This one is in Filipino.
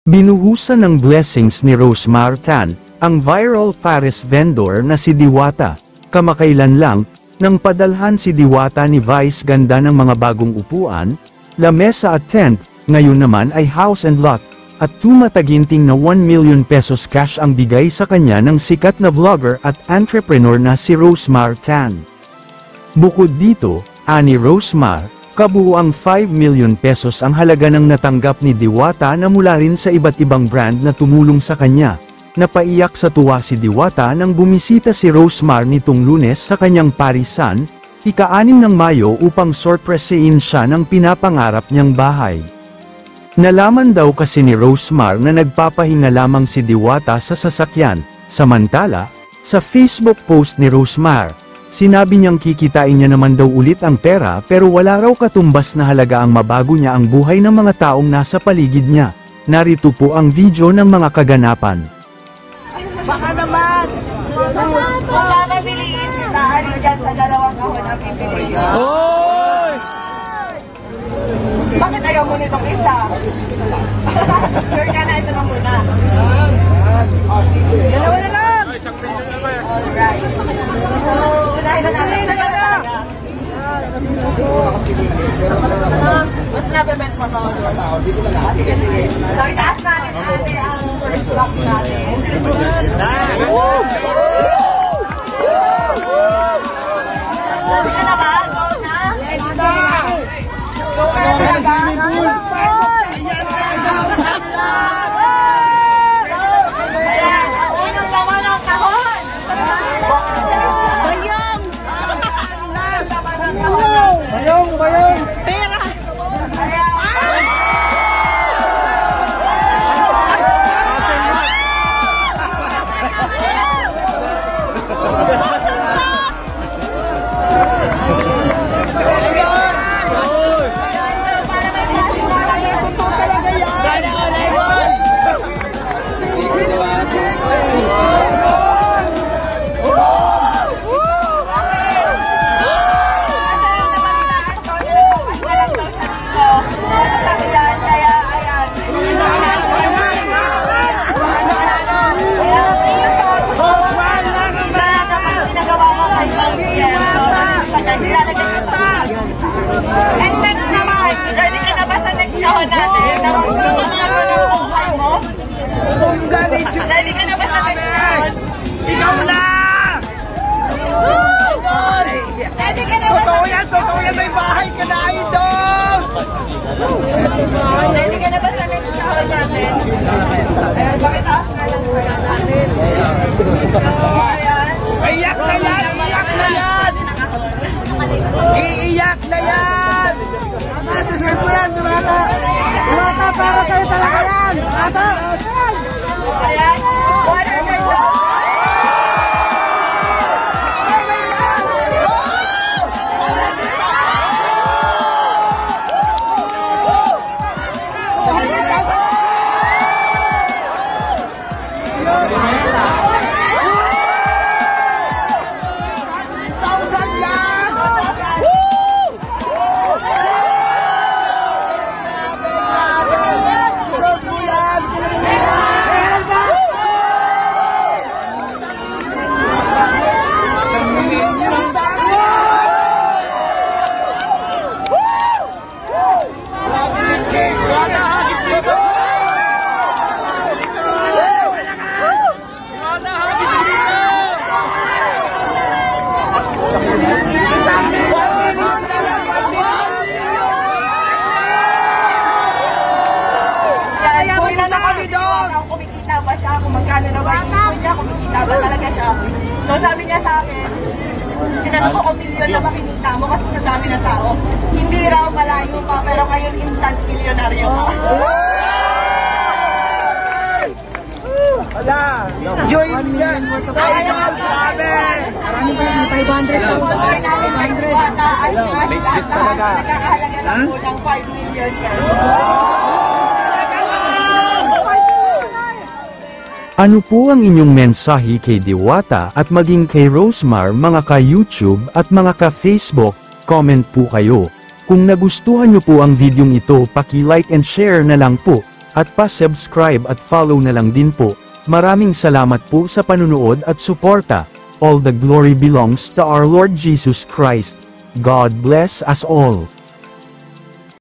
Binuhusan ng blessings ni Rosemar Tan, ang viral Paris vendor na si Diwata. Kamakailan lang, nang padalhan si Diwata ni Vice ganda ng mga bagong upuan, lamesa at tent, ngayon naman ay house and lot, at tumataginting na 1 million pesos cash ang bigay sa kanya ng sikat na vlogger at entrepreneur na si Rosemar Tan. Bukod dito, ani Rosemar, kabuuang 5 million pesos ang halaga ng natanggap ni Diwata na mula rin sa iba't ibang brand na tumulong sa kanya. Napaiyak sa tuwa si Diwata nang bumisita si Rosemar nitong Lunes sa kanyang parisan, ika-6 ng Mayo upang sorpresein siya ng pinapangarap niyang bahay. Nalaman daw kasi ni Rosemar na nagpapahinga lamang si Diwata sa sasakyan, samantala, sa Facebook post ni Rosemar, sinabi niyang kikitain niya naman daw ulit ang pera pero wala raw katumbas na halaga ang mabago niya ang buhay ng mga taong nasa paligid niya. Narito po ang video ng mga kaganapan. Baka naman! Kung papabiliin si Taali dyan sa 2 kahon ang pipiliin. Hoy! Bakit ayaw mo nitong isa? Sure ka na ito na muna. Dalawa na lang! Isang million na ba? Alright. Unahin na natin. Mas nabibent mo to? Sige, sige. So, itaas natin ate ang first block natin. Ready ka na ba? Go na? Ready na! Go na! Anong laman ng kahon? Bayong! Bayong! Pera! And next naman, ready ka na ba sa next show natin? Ready ka na ba sa next show? Ikaw na! Ready ka na ba sa next show? Totoo yan! May bahay ka na, idol! Ready ka na ba sa next show natin? Ayan, bakit taas na lang sa natin? Ayan. Iyak na yan! Iyak na yan! Iiyak na yan! Deserve mo yan, Diwata! Diwata, para sa'yo talaga yan! Ata! Ayan. Water na yun. Kumikita ba siya? Kung magkano na ba yung niya? Kumikita ba talaga siya? So sabi niya sa akin, tinanong ko kung milyon na makinita mo kasi sa dami ng tao. Hindi raw malayo pa, pero ngayon instant milyonaryo ka. Wala! Join ka! Idol! Grabe! Marami pa yung 500 po. 500. Legit talaga. Nakakahalaga lang po ng 5 million yan. Ano po ang inyong mensahe kay Diwata at maging kay Rosemar mga ka-YouTube at mga ka-Facebook? Comment po kayo. Kung nagustuhan nyo po ang videong ito, paki-like and share na lang po. At pa-subscribe at follow na lang din po. Maraming salamat po sa panunood at suporta. All the glory belongs to our Lord Jesus Christ. God bless us all.